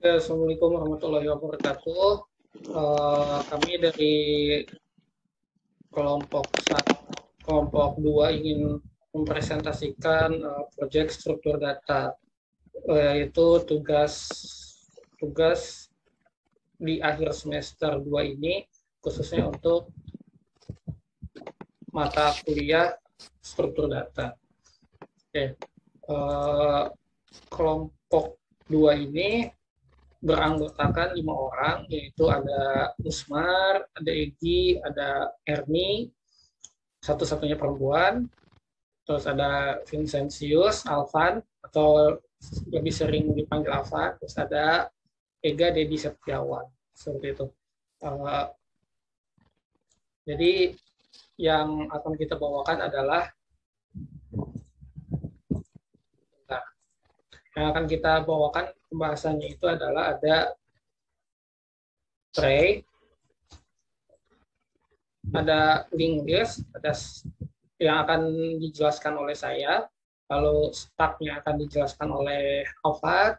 Assalamualaikum warahmatullahi wabarakatuh. Kami dari kelompok 2 ingin mempresentasikan proyek struktur data, yaitu tugas di akhir semester 2 ini, khususnya untuk mata kuliah struktur data. Oke. Kelompok 2 ini beranggotakan 5 orang, yaitu ada Usmar, ada Egi, ada Erni, satu-satunya perempuan, terus ada Vincentius, Alvan, atau lebih sering dipanggil Alvan, terus ada Ega Dedi Setiawan, seperti itu. Jadi yang akan kita bawakan adalah pembahasannya itu adalah ada tray, ada linked list, ada yang akan dijelaskan oleh saya, lalu stack-nya akan dijelaskan oleh Alfat,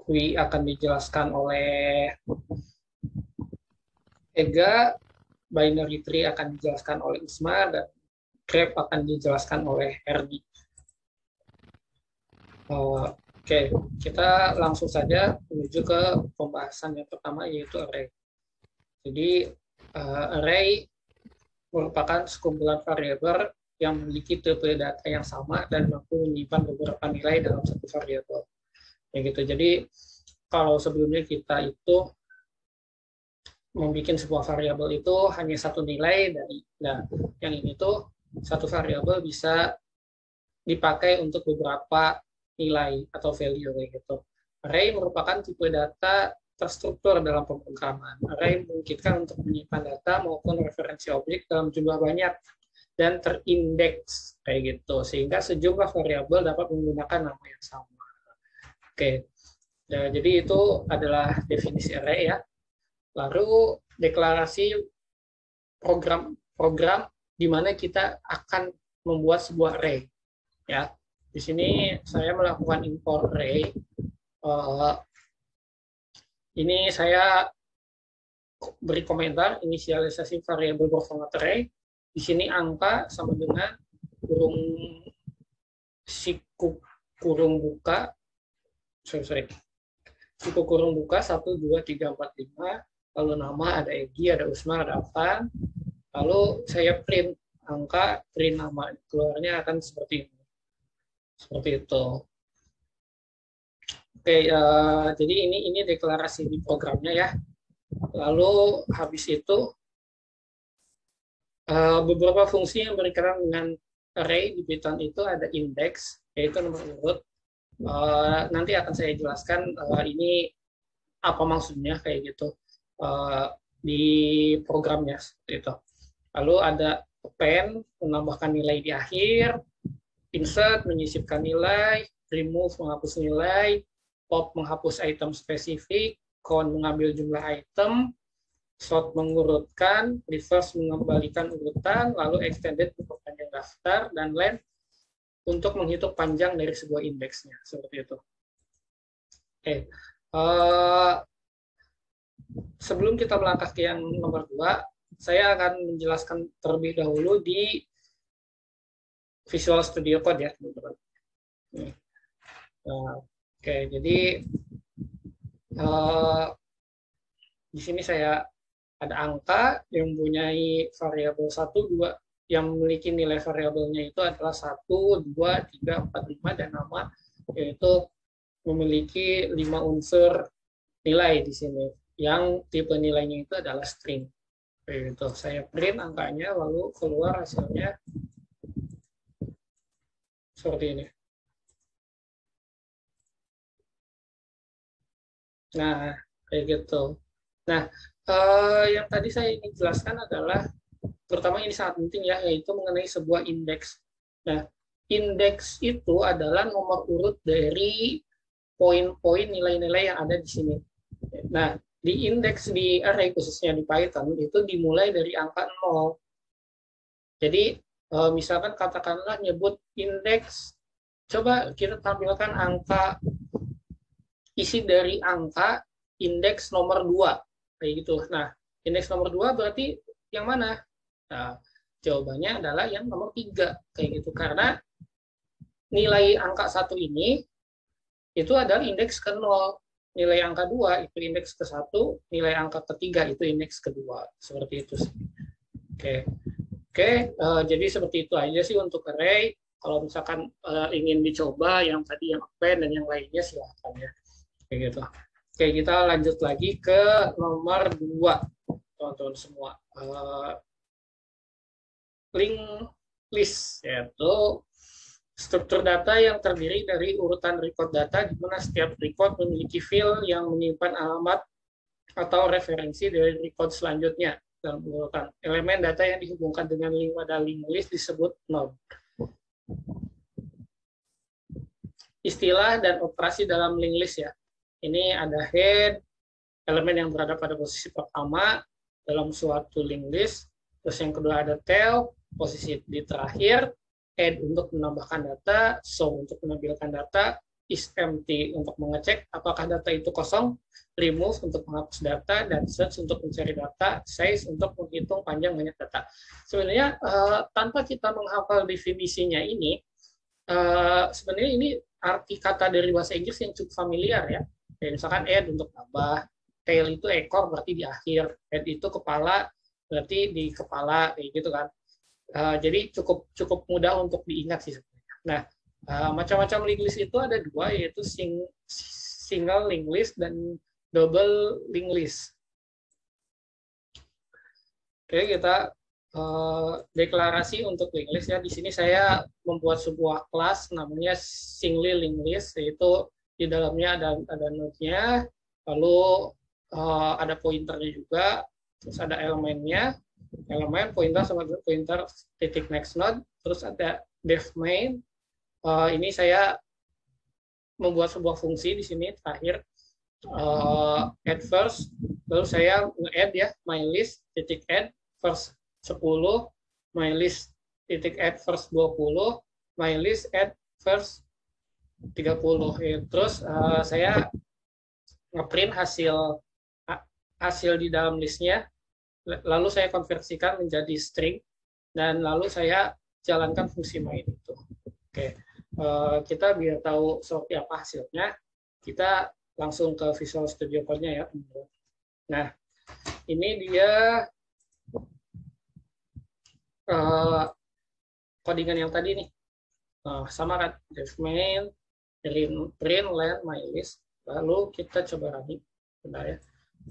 QI akan dijelaskan oleh Ega, binary tree akan dijelaskan oleh Isma, dan graph akan dijelaskan oleh Erdi. Oke, kita langsung saja menuju ke pembahasan yang pertama, yaitu array. Jadi, array merupakan sekumpulan variabel yang memiliki tipe data yang sama dan mampu menyimpan beberapa nilai dalam satu variabel. Gitu. Jadi, kalau sebelumnya kita itu membuat sebuah variabel itu hanya satu nilai dari, nah, yang ini tuh satu variabel bisa dipakai untuk beberapa nilai atau value kayak gitu. Array merupakan tipe data terstruktur dalam pemrograman. Array memungkinkan untuk menyimpan data maupun referensi objek dalam jumlah banyak dan terindeks kayak gitu, sehingga sejumlah variabel dapat menggunakan nama yang sama. Oke, nah, jadi itu adalah definisi array ya. Lalu deklarasi program di mana kita akan membuat sebuah array ya. Di sini saya melakukan import array. Ini saya beri komentar inisialisasi variabel berformat array. Di sini angka sama dengan siku kurung buka 1, 2, 3, 4, 5. Lalu nama ada Egi, ada Usmar, ada Afan. Lalu saya print angka, print nama. Keluarnya akan seperti ini. Seperti itu. Oke, jadi ini deklarasi di programnya ya. Lalu habis itu beberapa fungsi yang berkaitan dengan array di Python itu ada index, yaitu nomor urut. Nanti akan saya jelaskan ini apa maksudnya kayak gitu di programnya seperti itu. Lalu ada append, menambahkan nilai di akhir, insert, menyisipkan nilai, remove, menghapus nilai, pop, menghapus item spesifik, count, mengambil jumlah item, sort, mengurutkan, reverse, mengembalikan urutan, lalu extended, memperpanjang daftar, dan length untuk menghitung panjang dari sebuah indeksnya, seperti itu. Oke. Sebelum kita melangkah ke yang nomor 2, saya akan menjelaskan terlebih dahulu di Visual Studio Code ya, teman-teman. Oke, jadi di sini saya ada angka yang mempunyai variabel 1, 2, yang memiliki nilai variabelnya itu adalah 1, 2, 3, 4, 5, dan nama, yaitu memiliki 5 unsur nilai di sini, yang tipe nilainya itu adalah string. Itu saya print angkanya, lalu keluar hasilnya seperti ini. Nah, kayak gitu. Nah, yang tadi saya ingin jelaskan adalah, terutama ini sangat penting ya, yaitu mengenai sebuah indeks. Nah, indeks itu adalah nomor urut dari poin-poin nilai-nilai yang ada di sini. Nah, di indeks di array, khususnya di Python, itu dimulai dari angka 0. Jadi, misalkan katakanlah nyebut indeks, coba kita tampilkan angka isi dari angka indeks nomor 2 kayak gitu. Nah, indeks nomor 2 berarti yang mana? Nah, jawabannya adalah yang nomor 3 kayak gitu, karena nilai angka 1 ini itu adalah indeks ke 0. Nilai angka 2 itu indeks ke 1, nilai angka ketiga itu indeks kedua. Seperti itu sih. Oke. Oke, jadi seperti itu aja sih untuk array. Kalau misalkan ingin dicoba yang tadi yang append dan yang lainnya silahkan ya. Kayak gitu. Oke, kita lanjut lagi ke nomor 2, teman-teman semua. Link list, yaitu struktur data yang terdiri dari urutan record data di mana setiap record memiliki field yang menyimpan alamat atau referensi dari record selanjutnya dalam urutan. Elemen data yang dihubungkan dengan link pada link list disebut node. Istilah dan operasi dalam link list ya. Ini ada head, elemen yang berada pada posisi pertama dalam suatu link list. Terus yang kedua ada tail, posisi di terakhir. Add untuk menambahkan data, show untuk menampilkan data, is empty untuk mengecek apakah data itu kosong, remove untuk menghapus data, dan search untuk mencari data, size untuk menghitung panjang banyak data. Sebenarnya tanpa kita menghafal definisinya ini, sebenarnya ini arti kata dari bahasa Inggris yang cukup familiar ya. Kayak misalkan add untuk tambah, tail itu ekor berarti di akhir, head itu kepala berarti di kepala, kayak gitu kan. Jadi cukup mudah untuk diingat sih sebenarnya. Nah, macam-macam link list itu ada dua, yaitu single link list dan double link list. Oke, kita deklarasi untuk link list ya. Di sini saya membuat sebuah kelas namanya single link list, yaitu di dalamnya ada node-nya, lalu ada pointernya juga, terus ada elemennya. Elemen pointer sama pointer titik next node, terus ada def main. Ini saya membuat sebuah fungsi di sini terakhir add first, lalu saya nge-add ya my list titik add first 10, my list titik add first 20, my list add first 30 ya. Terus saya ngeprint hasil di dalam listnya, lalu saya konversikan menjadi string, dan lalu saya jalankan fungsi main itu. Oke, kita biar tahu seperti apa hasilnya, kita langsung ke Visual Studio Code-nya ya. Nah, ini dia codingan yang tadi nih. Sama kan, def main, print len my list, lalu kita coba running. Bentar ya,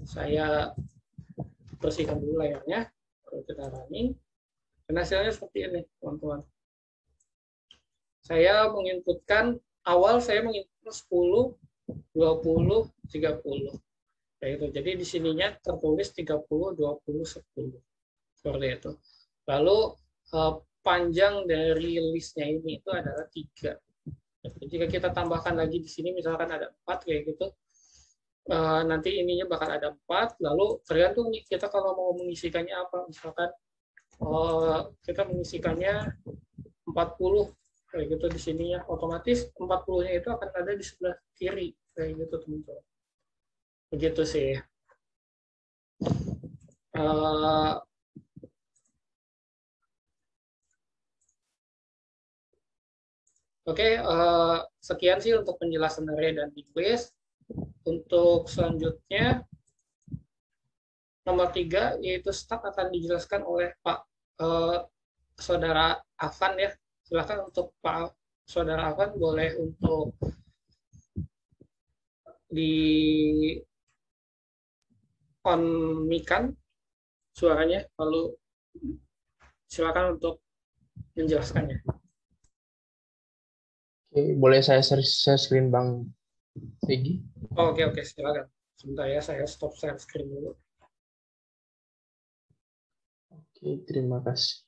saya bersihkan dulu layarnya, lalu kita running, dan hasilnya seperti ini, teman-teman. Saya menginputkan, awal saya menginput 10, 20, 30. Jadi di sininya tertulis 30, 20, 10. Seperti itu. Lalu panjang dari listnya ini itu adalah 3. Jika kita tambahkan lagi di sini, misalkan ada 4 kayak gitu, nanti ininya bakal ada 4, lalu tergantung nih kita kalau mau mengisikannya apa. Misalkan kita mengisikannya 40 kayak gitu di sininya, otomatis 40-nya itu akan ada di sebelah kiri kayak gitu teman-teman. Begitu sih. Oke, sekian sih untuk penjelasan array dan link list. Untuk selanjutnya nomor 3 yaitu stack akan dijelaskan oleh Pak Saudara Afan ya. Silakan untuk Pak Saudara Afan boleh untuk di on mic-kan suaranya, lalu silakan untuk menjelaskannya. Oke, boleh saya share screen Bang Segi? Oke, silakan. Sebentar ya, saya stop share screen dulu. Oke, terima kasih.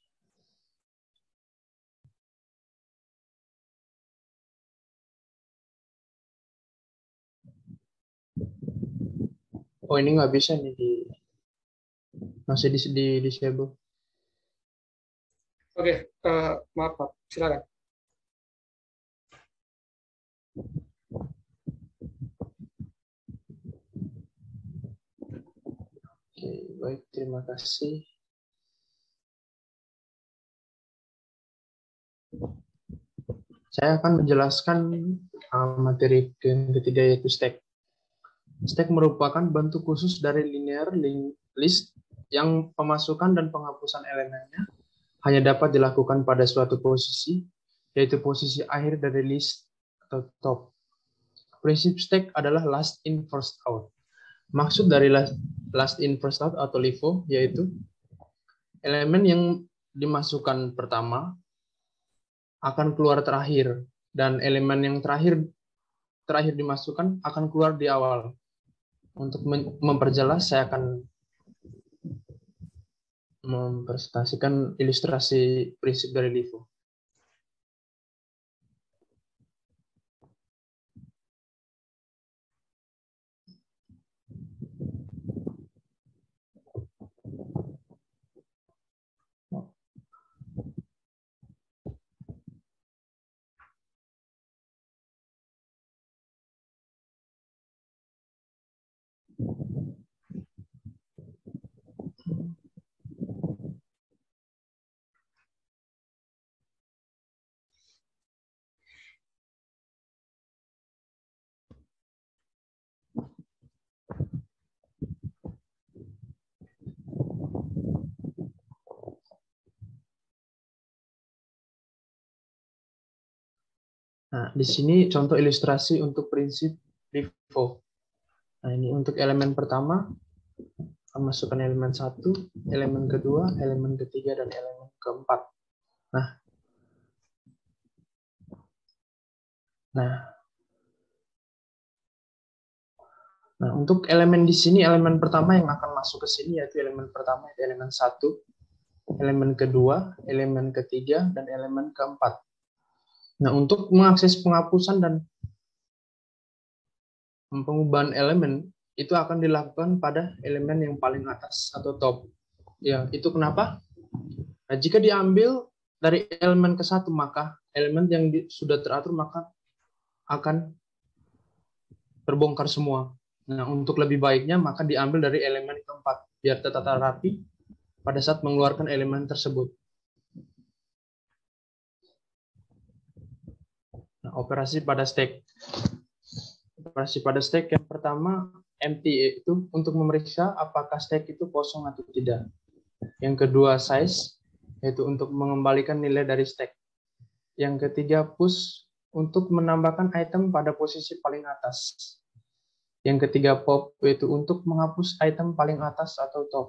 Oh, ini nggak bisa nih, masih di disable. Oke, maaf Pak, silakan. baik, terima kasih. Saya akan menjelaskan materi yang ketiga, yaitu stack. Stack merupakan bentuk khusus dari linear list yang pemasukan dan penghapusan elemennya hanya dapat dilakukan pada suatu posisi, yaitu posisi akhir dari list atau top. Prinsip stack adalah last in first out. Maksud dari last in first out atau LIFO yaitu elemen yang dimasukkan pertama akan keluar terakhir, dan elemen yang terakhir dimasukkan akan keluar di awal. Untuk memperjelas, saya akan mempresentasikan ilustrasi prinsip dari LIFO. Nah, di sini contoh ilustrasi untuk prinsip LIFO. Nah, ini untuk elemen pertama, masukkan elemen 1, elemen kedua, elemen ketiga, dan elemen keempat. Nah, untuk elemen di sini, elemen pertama yang akan masuk ke sini yaitu elemen pertama, yaitu elemen 1, elemen kedua, elemen ketiga, dan elemen keempat. Nah, untuk mengakses penghapusan dan pengubahan elemen, itu akan dilakukan pada elemen yang paling atas atau top. Ya, itu kenapa? Nah, jika diambil dari elemen ke-1, maka elemen yang sudah teratur maka akan terbongkar semua. Nah, untuk lebih baiknya maka diambil dari elemen keempat, biar tertata rapi pada saat mengeluarkan elemen tersebut. Nah, operasi pada stack. Operasi pada stack yang pertama empty, yaitu untuk memeriksa apakah stack itu kosong atau tidak. Yang kedua size, yaitu untuk mengembalikan nilai dari stack. Yang ketiga push, untuk menambahkan item pada posisi paling atas. Yang ketiga pop, yaitu untuk menghapus item paling atas atau top.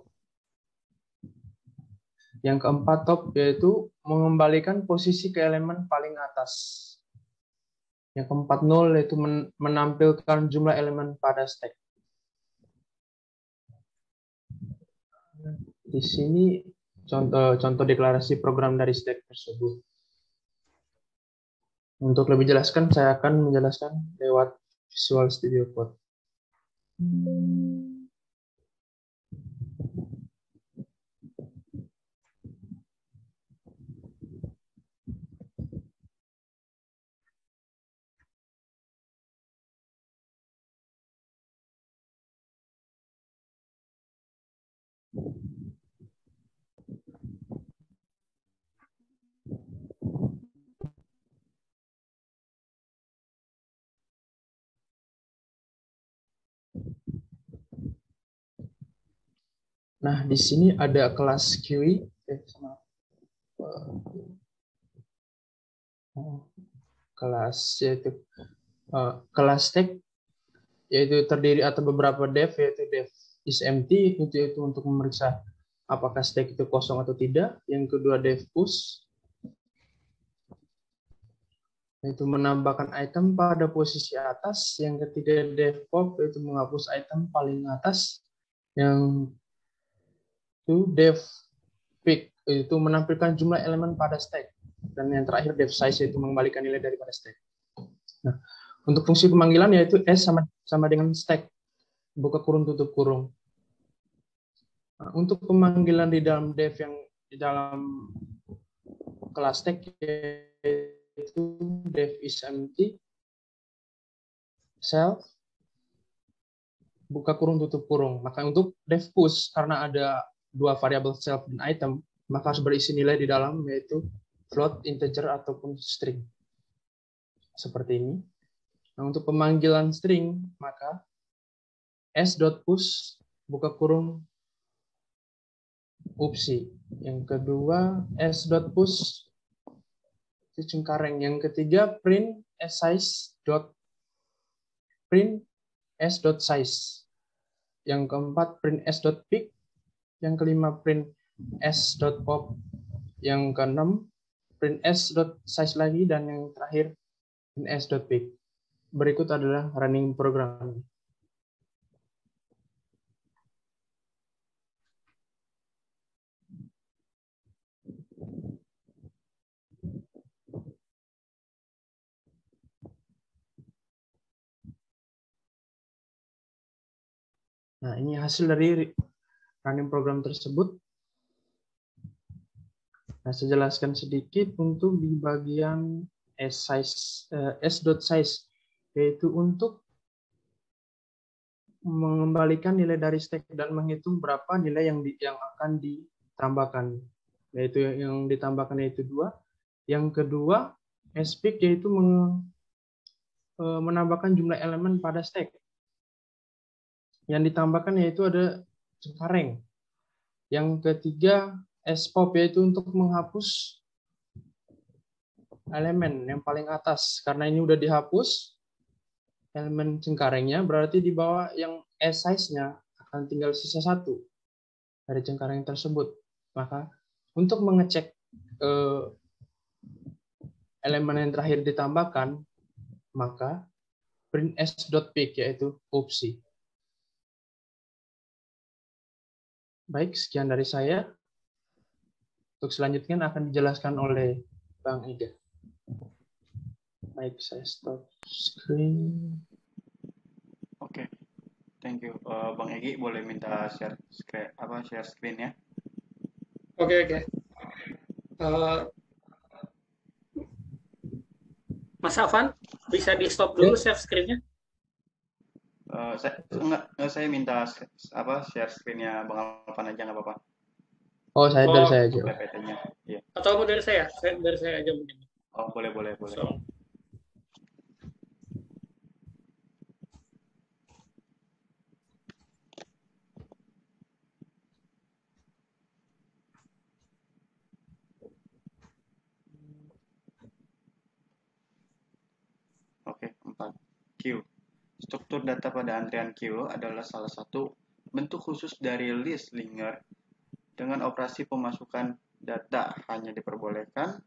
Yang keempat top, yaitu mengembalikan posisi ke elemen paling atas. Yang keempat nol, yaitu menampilkan jumlah elemen pada stack. Di sini contoh deklarasi program dari stack tersebut. Untuk lebih jelaskan, saya akan menjelaskan lewat Visual Studio Code. Nah, di sini ada kelas QE, kelas yaitu kelas stack, yaitu terdiri atas beberapa dev, yaitu dev is empty, itu untuk memeriksa apakah stack itu kosong atau tidak. Yang kedua dev push, yaitu menambahkan item pada posisi atas. Yang ketiga dev pop, yaitu menghapus item paling atas. Yang itu dev pick, itu menampilkan jumlah elemen pada stack. Dan yang terakhir dev size, yaitu mengembalikan nilai daripada stack. Nah, untuk fungsi pemanggilan yaitu S sama dengan stack, buka kurung tutup kurung. Nah, untuk pemanggilan di dalam dev yang di dalam kelas stack yaitu dev is empty, self, buka kurung tutup kurung. Maka untuk def push, karena ada dua variabel self dan item, maka harus berisi nilai di dalam, yaitu float, integer, ataupun string. Seperti ini. Nah, untuk pemanggilan string, maka s.push, buka kurung, upsi. Yang kedua, s.push, Cengkareng. Yang ketiga, print s.size. Yang keempat, print s.pick. Yang kelima, print s.pop. Yang keenam, print s.size lagi. Dan yang terakhir, print s.pick. Berikut adalah running program. Nah, ini hasil dari running program tersebut. Nah, saya jelaskan sedikit untuk di bagian s.size, yaitu untuk mengembalikan nilai dari stack dan menghitung berapa nilai yang akan ditambahkan. Yaitu yang ditambahkan yaitu 2. Yang kedua, spick, yaitu menambahkan jumlah elemen pada stack. Yang ditambahkan yaitu ada Cengkareng. Yang ketiga, spop, yaitu untuk menghapus elemen yang paling atas. Karena ini udah dihapus elemen Cengkarengnya, berarti di bawah yang size-nya akan tinggal sisa 1 dari Cengkareng tersebut. Maka untuk mengecek elemen yang terakhir ditambahkan, maka print s.pick, yaitu opsi. Baik, sekian dari saya. Untuk selanjutnya akan dijelaskan oleh Bang Ega. Baik, saya stop screen. Oke, thank you. Bang Egi boleh minta share screen ya? Oke. Mas Afan, bisa di stop dulu share screen-nya? Saya minta share screen-nya Bang Afan aja, nggak apa-apa. Oh, dari saya aja. PPT-nya. Iya. Atau mau dari saya? Dari saya aja mungkin. Oh, boleh. So. Oke, 4. Queue. Struktur data pada antrian queue adalah salah satu bentuk khusus dari list linear dengan operasi pemasukan data hanya diperbolehkan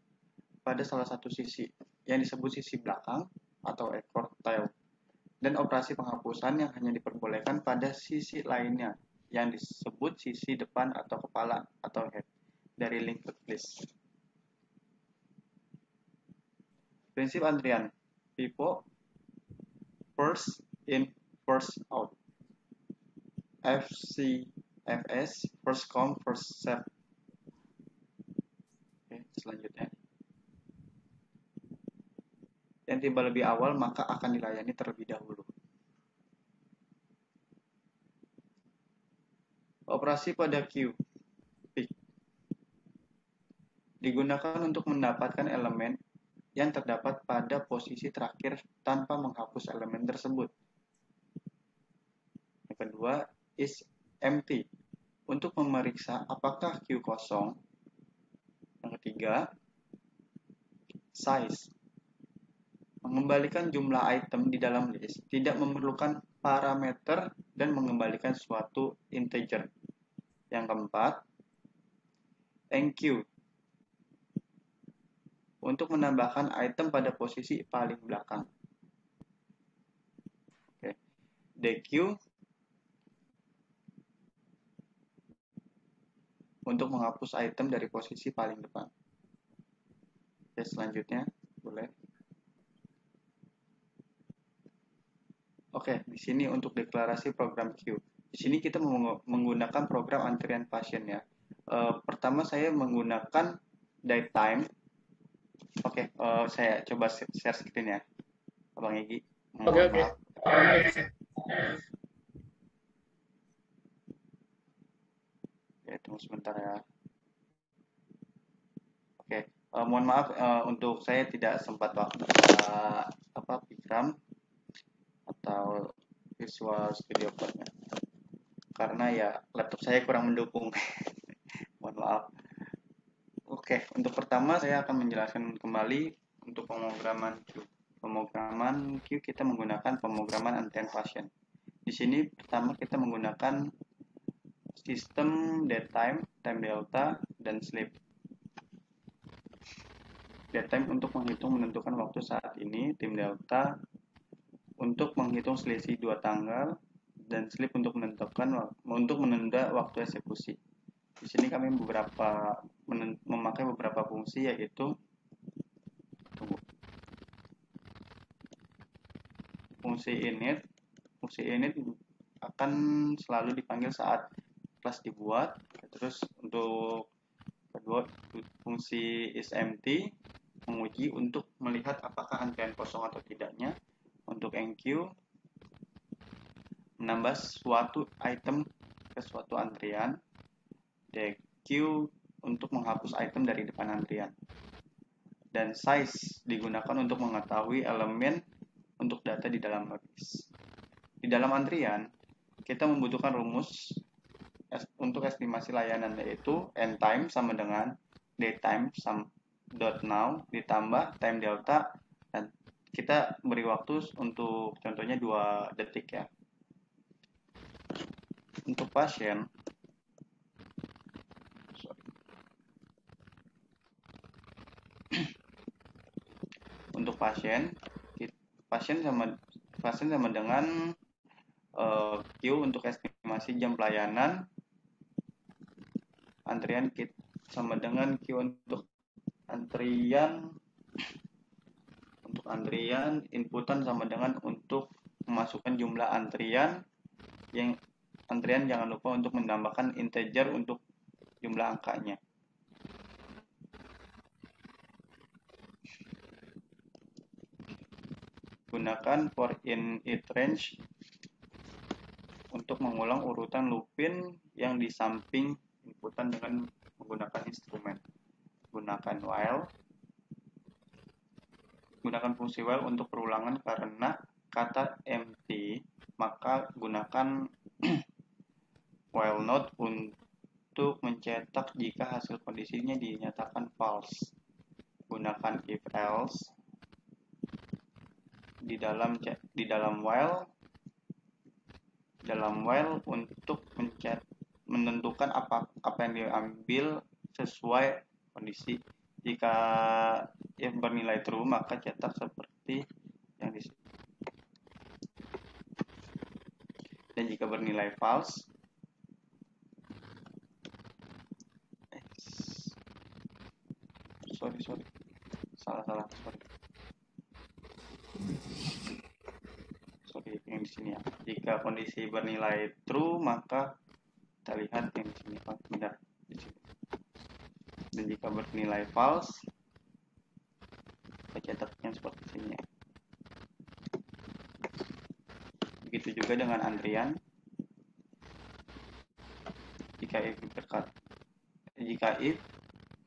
pada salah satu sisi yang disebut sisi belakang atau ekor tail, dan operasi penghapusan yang hanya diperbolehkan pada sisi lainnya yang disebut sisi depan atau kepala atau head dari linked list. Prinsip antrian FIFO, first in first out, FCFS, first come first serve. Oke, selanjutnya, yang tiba lebih awal maka akan dilayani terlebih dahulu. Operasi pada queue pick digunakan untuk mendapatkan elemen yang terdapat pada posisi terakhir tanpa menghapus elemen tersebut. Yang kedua, is empty untuk memeriksa apakah queue kosong. Yang ketiga, size mengembalikan jumlah item di dalam list, tidak memerlukan parameter dan mengembalikan suatu integer. Yang keempat, enqueue untuk menambahkan item pada posisi paling belakang. Oke. Dequeue untuk menghapus item dari posisi paling depan. Oke, selanjutnya boleh. Oke, di sini untuk deklarasi program queue. Di sini kita menggunakan program antrian pasien ya. Pertama saya menggunakan datetime. Oke, saya coba share screen ya, Abang Egi. Oke. Oke, tunggu sebentar ya. Oke, mohon maaf untuk saya tidak sempat Pigram atau Visual Studio Code-nya. Karena ya laptop saya kurang mendukung. Mohon maaf. Oke, untuk pertama saya akan menjelaskan kembali untuk pemrograman Q. Pemrograman Q kita menggunakan pemrograman antrian pasien. Di sini pertama kita menggunakan sistem datetime, time delta, dan sleep. Datetime untuk menghitung menentukan waktu saat ini, time delta untuk menghitung selisih 2 tanggal, dan sleep untuk menunda waktu eksekusi. Di sini kami memakai beberapa fungsi, yaitu fungsi init. Fungsi init akan selalu dipanggil saat kelas dibuat. Terus untuk kedua, fungsi isEmpty menguji untuk melihat apakah antrian kosong atau tidaknya. Untuk enqueue menambah suatu item ke suatu antrian. Dequeue untuk menghapus item dari depan antrian. Dan size digunakan untuk mengetahui elemen untuk data di dalam list. Di dalam antrian, kita membutuhkan rumus untuk estimasi layanan, yaitu n-time sama dengan datetime .now ditambah time delta, dan kita beri waktu untuk contohnya 2 detik ya. Untuk pasien, pasien sama dengan Q untuk estimasi jam pelayanan, antrian kit sama dengan Q untuk antrian, inputan sama dengan untuk memasukkan jumlah antrian, jangan lupa untuk menambahkan integer untuk jumlah angkanya. Gunakan for in it range untuk mengulang urutan lupin yang di samping inputan dengan menggunakan instrumen. Gunakan fungsi while untuk perulangan karena kata empty, maka gunakan while not untuk mencetak jika hasil kondisinya dinyatakan false. Gunakan if else di dalam while untuk menentukan apa yang diambil sesuai kondisi. Jika if bernilai true, maka cetak seperti yang di sini. Dan jika bernilai false, yang di sini ya. Jika kondisi bernilai true, maka kita lihat yang di sini, benar di sini. Dan jika bernilai false, kita cetaknya seperti ini ya. Begitu juga dengan antrian. Jika if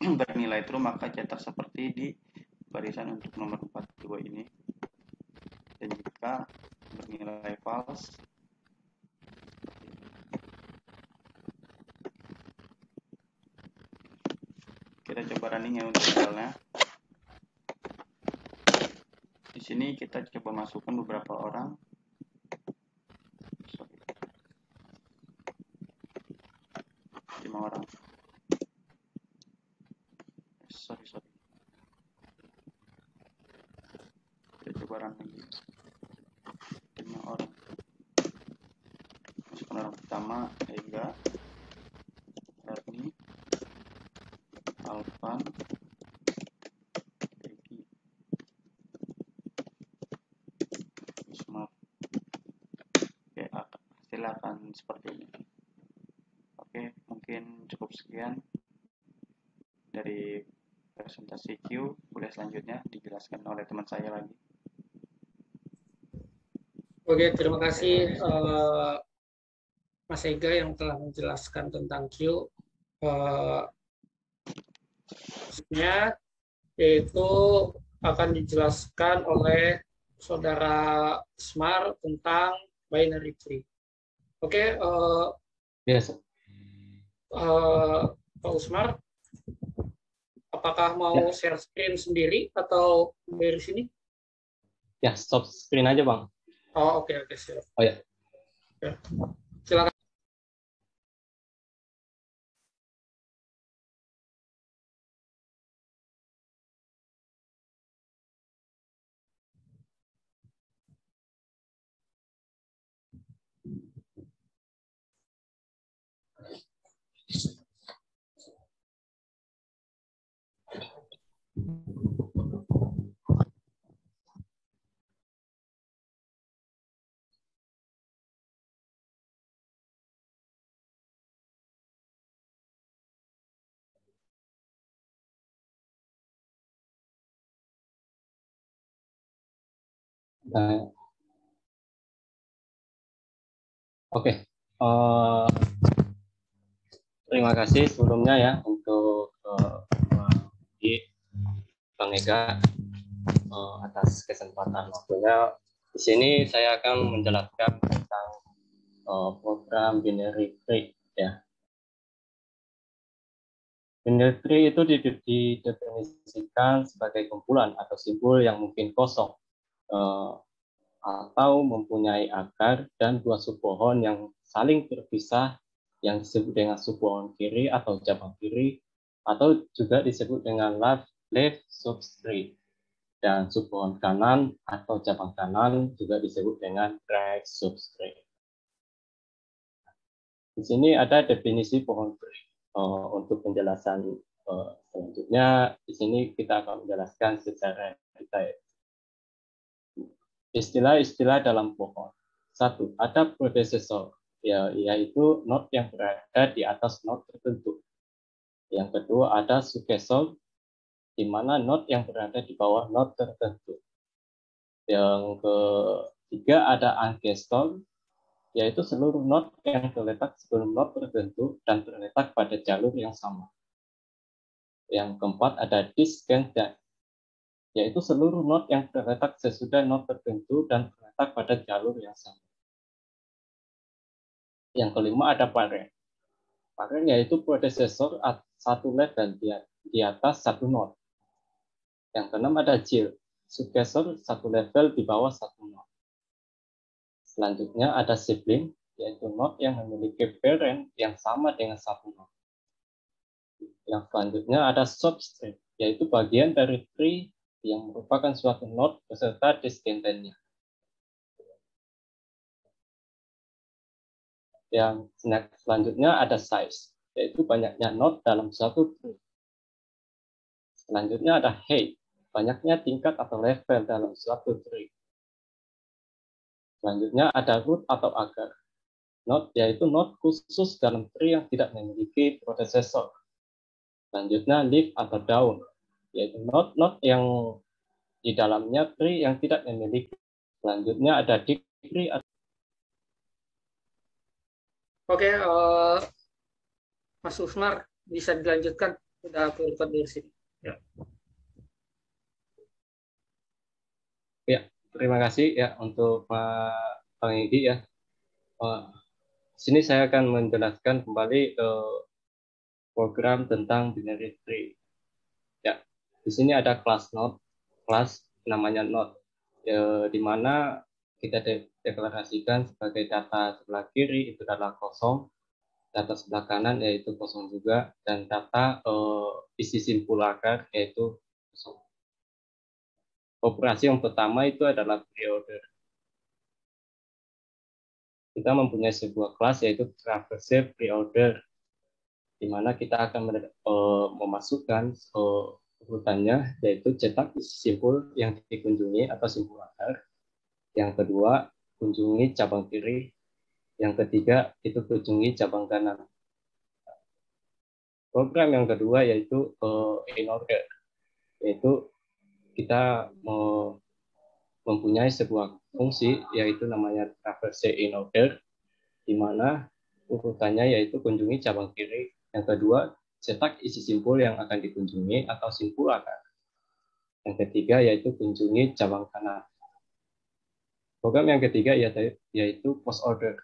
bernilai true, maka cetak seperti di barisan untuk nomor 42 ini. Dan jika bernilai false, kita coba running ya untuk filenya. Di sini kita coba masukkan beberapa orang. 5 orang. Kita coba running. 5 orang. Masukkan orang pertama, Ega, Erni, Alvan, Egi, Ismail. Oke, hasilnya akan seperti ini. Oke, mungkin cukup sekian dari presentasi Q. Boleh selanjutnya dijelaskan oleh teman saya lagi. Oke, terima kasih Mas Ega yang telah menjelaskan tentang Q. Yaitu akan dijelaskan oleh saudara Smart tentang binary tree. Oke, Yes. Pak Usmar, apakah mau share screen sendiri atau dari sini? Ya, stop screen aja, Bang. Oh, oke, siap. Oh ya. Ya. Silakan. Oke. Terima kasih sebelumnya ya untuk Bang Ega atas kesempatan waktunya. Di sini saya akan menjelaskan tentang program binary tree ya. Binary tree itu didefinisikan sebagai kumpulan atau simbol yang mungkin kosong atau mempunyai akar dan dua subpohon yang saling terpisah yang disebut dengan subpohon kiri atau cabang kiri atau juga disebut dengan left substrate, dan subpohon kanan atau cabang kanan juga disebut dengan right substrate. Di sini ada definisi pohon tree. Untuk penjelasan selanjutnya, di sini kita akan menjelaskan secara detail istilah-istilah dalam pohon. Satu, ada predecessor, yaitu node yang berada di atas node tertentu. Yang kedua, ada successor, di mana node yang berada di bawah node tertentu. Yang ketiga, ada ancestor, yaitu seluruh node yang terletak sebelum node tertentu dan terletak pada jalur yang sama. Yang keempat, ada disconnected, yaitu seluruh node yang terletak sesudah node tertentu dan terletak pada jalur yang sama. Yang kelima ada parent. Parent yaitu predecessor satu level di atas satu node. Yang keenam ada child, successor satu level di bawah satu node. Selanjutnya ada sibling, yaitu node yang memiliki parent yang sama dengan satu node. Yang selanjutnya ada substrate, yaitu bagian dari tree yang merupakan suatu node beserta descendant-nya. Yang selanjutnya ada size, yaitu banyaknya node dalam suatu tree. Selanjutnya ada height, banyaknya tingkat atau level dalam suatu tree. Selanjutnya ada root atau akar. Node yaitu node khusus dalam tree yang tidak memiliki predecessor. Selanjutnya leaf atau daun, yaitu node yang di dalamnya tree yang tidak memiliki. Selanjutnya ada degree. Oke, Mas Usmar bisa dilanjutkan. Sudah aku record dari sini. Ya, terima kasih ya untuk Pak Egi ya. Sini saya akan menjelaskan kembali program tentang binary tree. Ya, di sini ada kelas node, kelas namanya node, di mana kita deklarasikan sebagai data sebelah kiri itu adalah kosong, data sebelah kanan yaitu kosong juga, dan data isi simpul akar yaitu kosong. Operasi yang pertama itu adalah preorder. Kita mempunyai sebuah kelas yaitu traverse preorder, di mana kita akan memasukkan urutannya, yaitu cetak simpul yang dikunjungi atau simpul akar. Yang kedua, kunjungi cabang kiri. Yang ketiga, itu kunjungi cabang kanan. Program yang kedua yaitu in order, yaitu kita mempunyai sebuah fungsi yaitu namanya traverse in order, di mana urutannya yaitu kunjungi cabang kiri Yang kedua, cetak isi simpul yang akan dikunjungi atau simpul akar. Yang ketiga yaitu kunjungi cabang kanan. Program yang ketiga yaitu post order.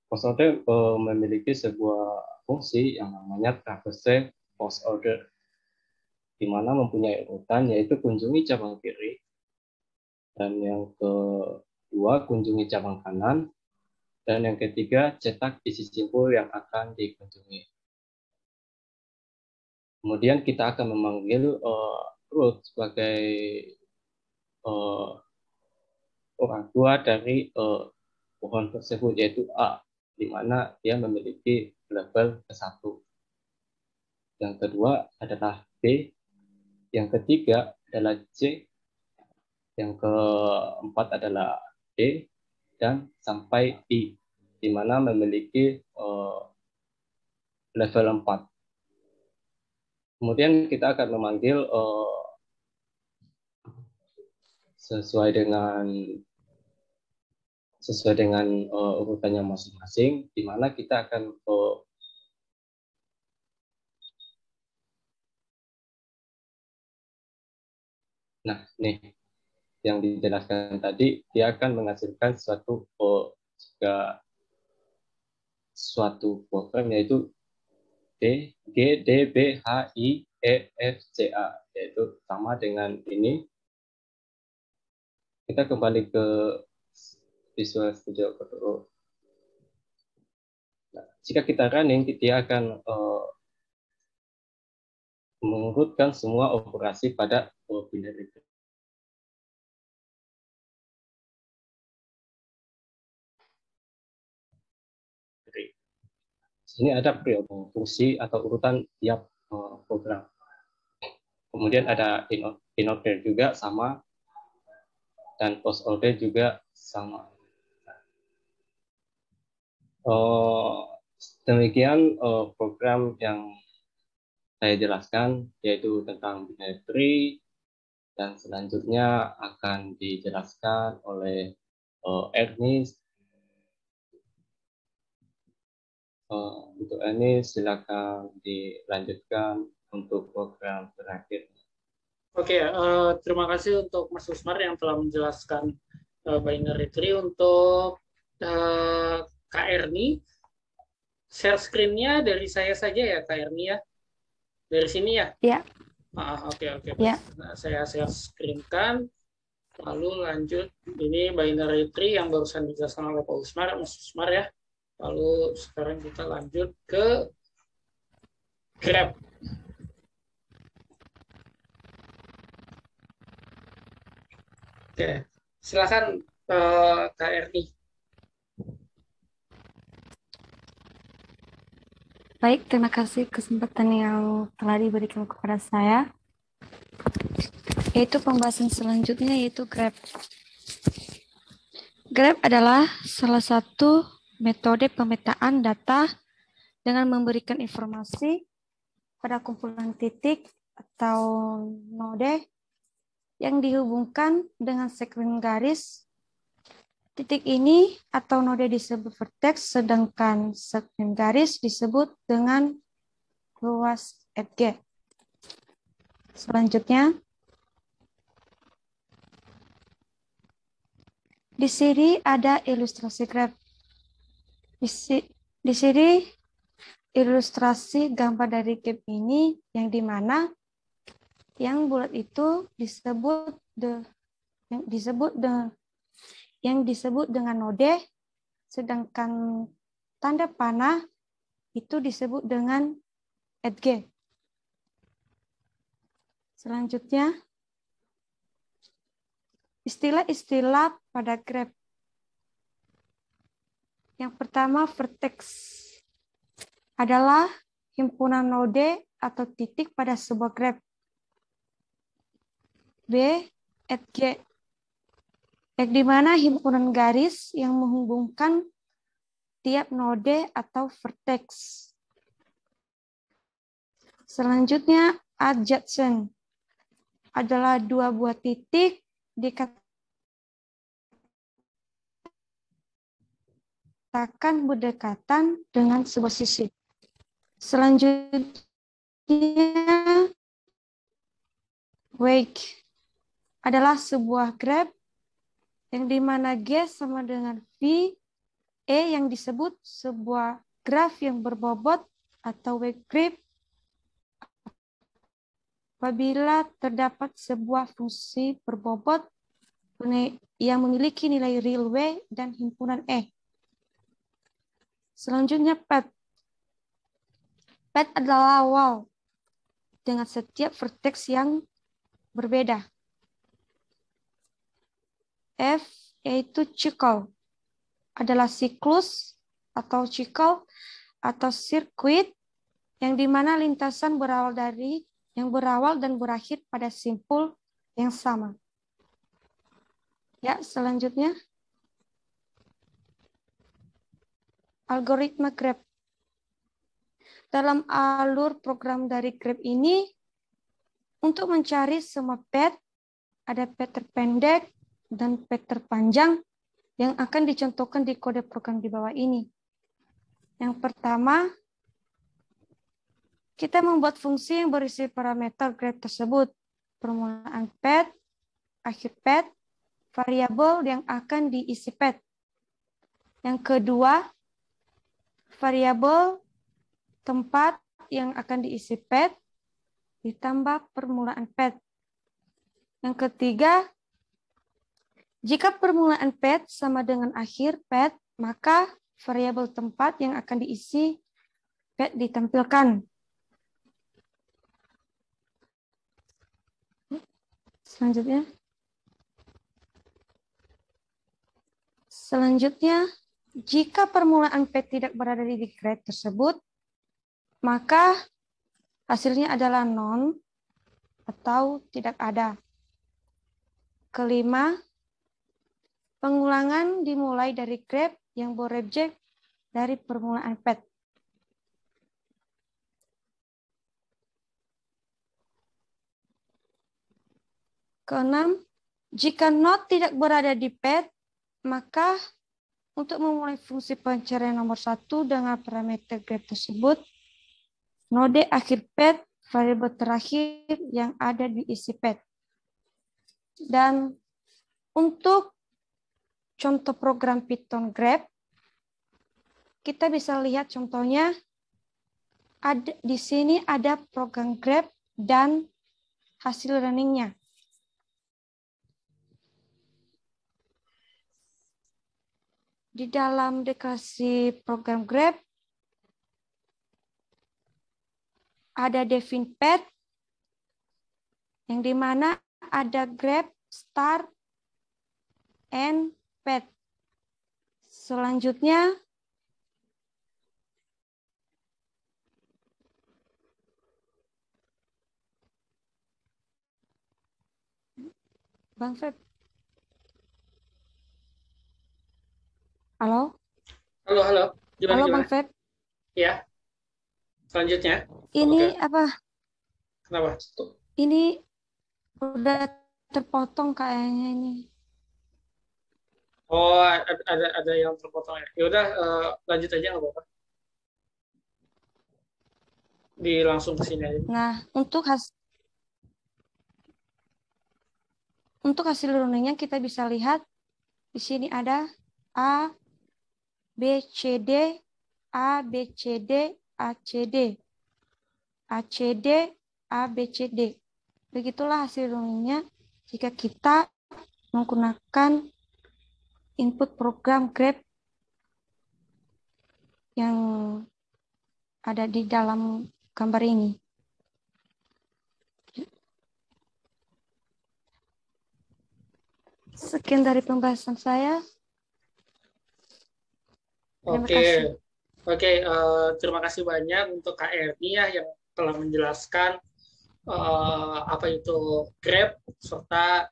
Post order memiliki sebuah fungsi yang namanya traverse post order, di mana mempunyai urutan yaitu kunjungi cabang kiri, dan yang kedua kunjungi cabang kanan, dan yang ketiga cetak isi simpul yang akan dikunjungi. Kemudian kita akan memanggil root sebagai orang tua dari pohon tersebut, yaitu A, di mana dia memiliki level ke-1. Yang kedua adalah B, yang ketiga adalah C, yang keempat adalah D, dan sampai I, di mana memiliki level 4. Kemudian kita akan memanggil sesuai dengan urutannya masing-masing, di mana kita akan nah nih yang dijelaskan tadi, dia akan menghasilkan suatu program yaitu D, G, D, B, H, I, E, F, C, A, yaitu sama dengan ini. Kita kembali ke Visual Studio Code. Nah, jika kita running, dia akan mengurutkan semua operasi pada binary tree. Ini ada fungsi atau urutan tiap program. Kemudian ada in order juga sama, dan post order juga sama. Demikian program yang saya jelaskan, yaitu tentang binary tree, dan selanjutnya akan dijelaskan oleh Ernest. Untuk ini silakan dilanjutkan untuk program terakhir. Oke, terima kasih untuk Mas Usmar yang telah menjelaskan binary tree. Untuk Kak Erni, share screen-nya dari saya saja ya, Kak Erni ya, dari sini ya? Ya. Oke. Ya. Nah, saya share screen-kan, lalu lanjut. Ini binary tree yang barusan dijelaskan oleh Pak Usmar, Mas Usmar ya. Lalu sekarang kita lanjut ke grep. Oke, silakan Kak Erni. Baik, terima kasih kesempatan yang telah diberikan kepada saya. Yaitu pembahasan selanjutnya yaitu grep. Grep adalah salah satu metode pemetaan data dengan memberikan informasi pada kumpulan titik atau node yang dihubungkan dengan segmen garis. Titik ini atau node disebut vertex, sedangkan segmen garis disebut dengan ruas edge. Selanjutnya, di sini ada ilustrasi graf. Di sini ilustrasi gambar dari graf ini yang dimana yang bulat itu disebut dengan node, sedangkan tanda panah itu disebut dengan edge. Selanjutnya, istilah-istilah pada graf. Yang pertama, vertex adalah himpunan node atau titik pada sebuah graf. B, edge, yang dimana himpunan garis yang menghubungkan tiap node atau vertex. Selanjutnya, adjacent adalah dua buah titik dikatakan menciptakan berdekatan dengan sebuah sisi. Selanjutnya, wake adalah sebuah graph yang dimana G sama dengan V, E yang disebut sebuah graf yang berbobot atau wake graph apabila terdapat sebuah fungsi berbobot yang memiliki nilai real W dan himpunan E. Selanjutnya path. Path adalah wall dengan setiap vertex yang berbeda. F yaitu cikal, adalah siklus atau cikal atau sirkuit yang dimana lintasan berawal dan berakhir pada simpul yang sama. Ya, selanjutnya algoritma graph. Dalam alur program dari graph ini, untuk mencari semua path, ada path terpendek dan path terpanjang yang akan dicontohkan di kode program di bawah ini. Yang pertama, kita membuat fungsi yang berisi parameter graph tersebut, permulaan path, akhir path, variabel yang akan diisi path. Yang kedua, variabel tempat yang akan diisi path ditambah permulaan path. Yang ketiga, jika permulaan path sama dengan akhir path, maka variabel tempat yang akan diisi path ditampilkan. Selanjutnya, jika permulaan path tidak berada di graph tersebut, maka hasilnya adalah none atau tidak ada. Kelima, pengulangan dimulai dari graph yang berobjek dari permulaan path. Keenam, jika node tidak berada di path, maka untuk memulai fungsi pencarian nomor 1 dengan parameter graph tersebut, node akhir path variabel terakhir yang ada di isi path. Dan untuk contoh program Python graph, kita bisa lihat contohnya di sini ada program graph dan hasil runningnya. Di dalam deklarasi program graph ada define path yang dimana ada graph, start, end, path. Selanjutnya Bang Feb. Halo? Halo. Halo Bang Feb. Ya. Selanjutnya. Ini apa? Kenapa? Ini udah terpotong kayaknya ini. Oh, ada yang terpotong ya. Ya udah, lanjut aja nggak apa-apa. Langsung ke sini aja. Nah, untuk hasil runningnya kita bisa lihat di sini ada A, B, C, D, A, B, C, D, A, C, D, A, C, D, A, B, C, D. Begitulah hasil runningnya jika kita menggunakan input program graph yang ada di dalam gambar ini. Sekian dari pembahasan saya. Oke, terima kasih banyak untuk Kak Erni ya yang telah menjelaskan apa itu graph serta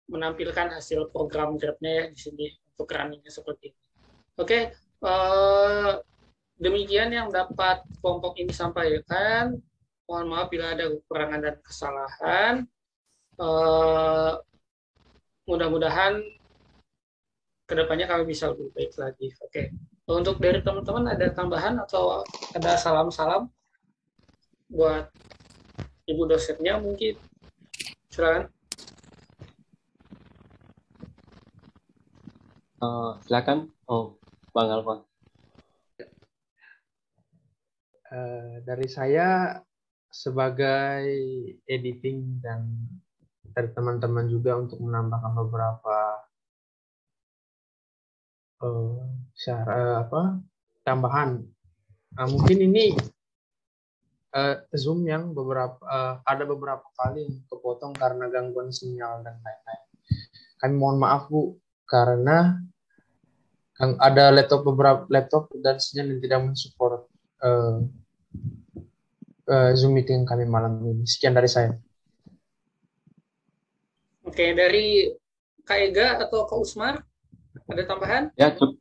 menampilkan hasil program graph-nya ya di sini untuk runningnya seperti ini. Oke, demikian yang dapat kelompok ini sampaikan. Mohon maaf bila ada kekurangan dan kesalahan. Mudah-mudahan kedepannya kami bisa lebih baik lagi. Oke. Untuk dari teman-teman ada tambahan atau ada salam-salam buat ibu dosennya mungkin? Silakan. Silakan, Bang Alfa. Dari saya sebagai editing dan dari teman-teman juga untuk menambahkan beberapa tambahan. Mungkin ini Zoom yang ada beberapa kali kepotong karena gangguan sinyal dan lain-lain. Kami mohon maaf Bu, karena ada beberapa laptop dan sinyal yang tidak mensupport Zoom meeting kami malam ini. Sekian dari saya. Oke, dari Kak Ega atau Kak Usmar ada tambahan? Ya, cukup.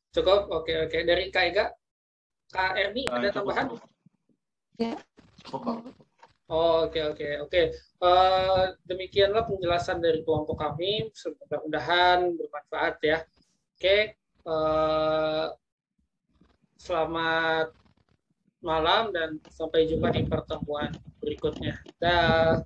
Cukup, oke. Dari Kak Ega, Kak Erni ada tambahan? Ya. Cukup. Oh, oke. Demikianlah penjelasan dari kelompok kami. Mudah-mudahan bermanfaat ya. Oke, selamat malam dan sampai jumpa di pertemuan berikutnya. Dah.